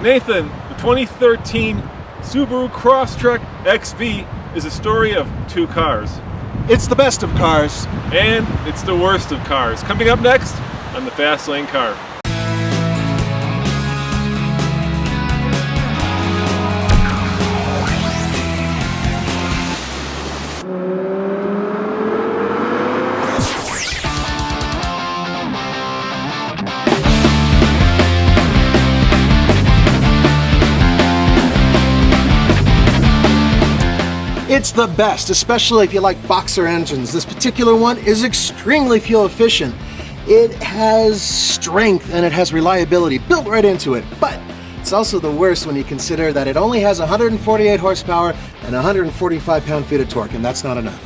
Nathan, the 2013 Subaru CrossTrek XV is a story of two cars. It's the best of cars. And it's the worst of cars. Coming up next on the Fast Lane Car. It's the best, especially if you like boxer engines. This particular one is extremely fuel efficient. It has strength and it has reliability built right into it, but it's also the worst when you consider that it only has 148 horsepower and 145 pound-feet of torque, and that's not enough.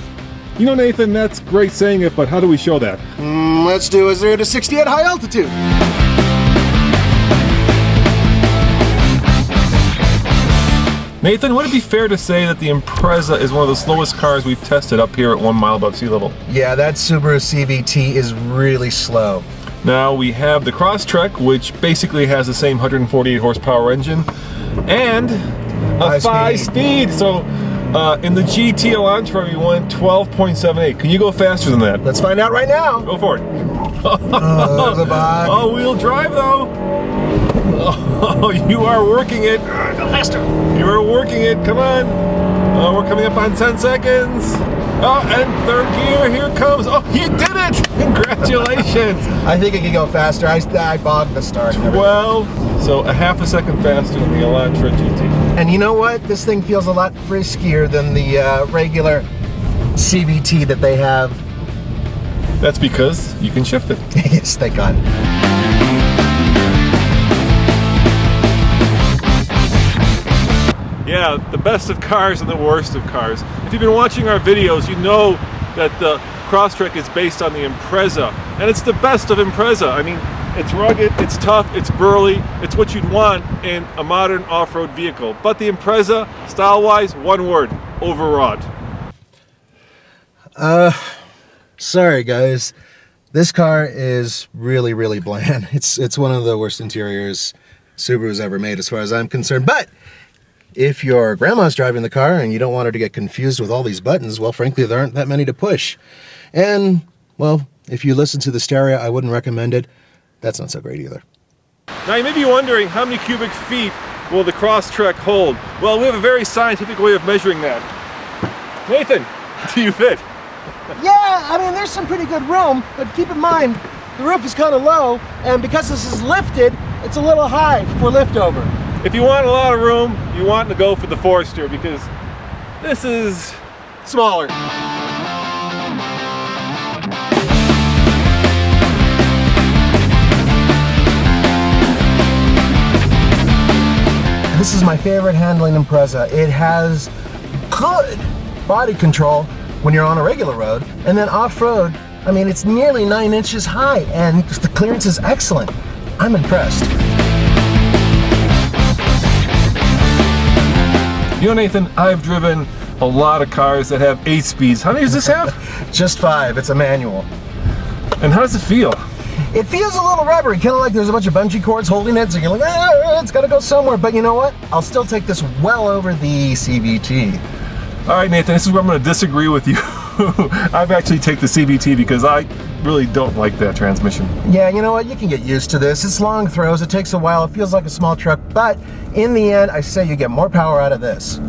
You know, Nathan, that's great saying it, but how do we show that? Let's do a 0 to 60 at high altitude. Nathan, would it be fair to say that the Impreza is one of the slowest cars we've tested up here at 1 mile above sea level? Yeah, that Subaru CVT is really slow. Now we have the CrossTrek, which basically has the same 148 horsepower engine and a 5-speed. So in the GT Elantra, we went 12.78. Can you go faster than that? Let's find out right now. Go for it. Oh, all-wheel drive though. Oh, you are working it. Go faster. You are working it. Come on. Oh, we're coming up on 10 seconds. Oh, and third gear. Here it comes. Oh, you did it. Congratulations. I think it can go faster. I bogged the start. 12. So a half a second faster than the Elantra GT. And you know what? This thing feels a lot friskier than the regular CVT that they have. That's because you can shift it. Yes, thank God. Yeah, the best of cars and the worst of cars. If you've been watching our videos, you know that the CrossTrek is based on the Impreza, and it's the best of Impreza. I mean, it's rugged, it's tough, it's burly, it's what you'd want in a modern off-road vehicle. But the Impreza, style-wise, one word: overwrought. Sorry guys. This car is really, really bland. It's one of the worst interiors Subaru's ever made as far as I'm concerned. But if your grandma's driving the car and you don't want her to get confused with all these buttons, well, frankly, there aren't that many to push. And, well, if you listen to the stereo, I wouldn't recommend it. That's not so great either. Now, you may be wondering, how many cubic feet will the CrossTrek hold? Well, we have a very scientific way of measuring that. Nathan, do you fit? Yeah, I mean, there's some pretty good room, but keep in mind, the roof is kind of low, and because this is lifted, it's a little high for liftover. If you want a lot of room, you want to go for the Forester, because this is smaller. This is my favorite handling Impreza. It has good body control when you're on a regular road, and then off-road, I mean, it's nearly 9 inches high, and the clearance is excellent. I'm impressed. You know, Nathan, I've driven a lot of cars that have 8 speeds. How many does this have? Just 5. It's a manual. And how does it feel? It feels a little rubbery, kind of like there's a bunch of bungee cords holding it, so you're like, ah, it's got to go somewhere. But you know what? I'll still take this well over the CVT. All right, Nathan, this is where I'm going to disagree with you. I've actually taken the CVT because I really don't like that transmission. Yeah, you know what? You can get used to this. It's long throws. It takes a while. It feels like a small truck. But in the end, I say you get more power out of this.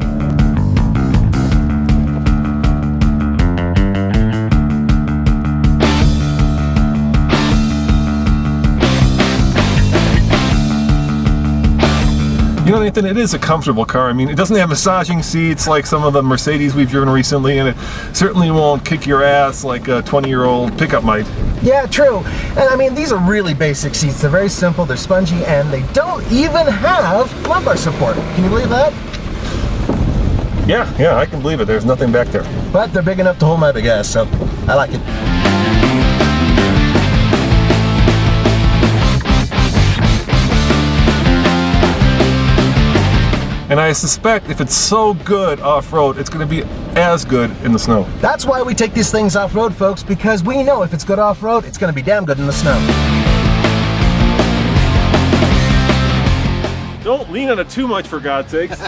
You know, Nathan, it is a comfortable car. I mean, it doesn't have massaging seats like some of the Mercedes we've driven recently, and it certainly won't kick your ass like a 20-year-old pickup might. Yeah, true. And I mean, these are really basic seats. They're very simple, they're spongy, and they don't even have lumbar support. Can you believe that? Yeah, I can believe it. There's nothing back there. But they're big enough to hold my big ass, so I like it. And I suspect if it's so good off-road, it's going to be as good in the snow. That's why we take these things off-road, folks, because we know if it's good off-road, it's going to be damn good in the snow. Don't lean on it too much, for God's sakes.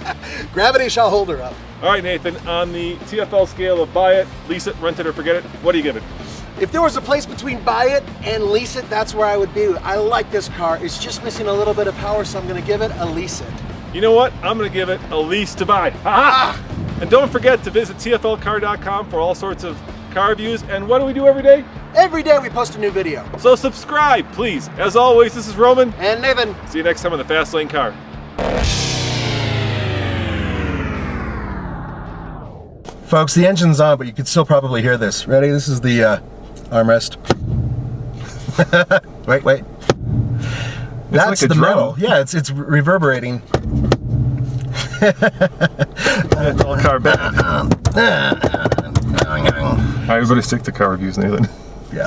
Gravity shall hold her up. All right, Nathan, on the TFL scale of buy it, lease it, rent it, or forget it, what do you give it? If there was a place between buy it and lease it, that's where I would be. I like this car. It's just missing a little bit of power, so I'm gonna give it a lease it. You know what? I'm gonna give it a lease to buy. Ha-ha! And don't forget to visit tflcar.com for all sorts of car reviews. And what do we do every day? Every day we post a new video. So subscribe, please. As always, this is Roman. And Nathan. See you next time on the Fast Lane Car. Folks, the engine's on, but you can still probably hear this. Ready? This is the armrest. Wait. That's like a the drum. metal. Yeah, it's reverberating. All car back. All right, everybody stick to car reviews, Nathan. Yeah.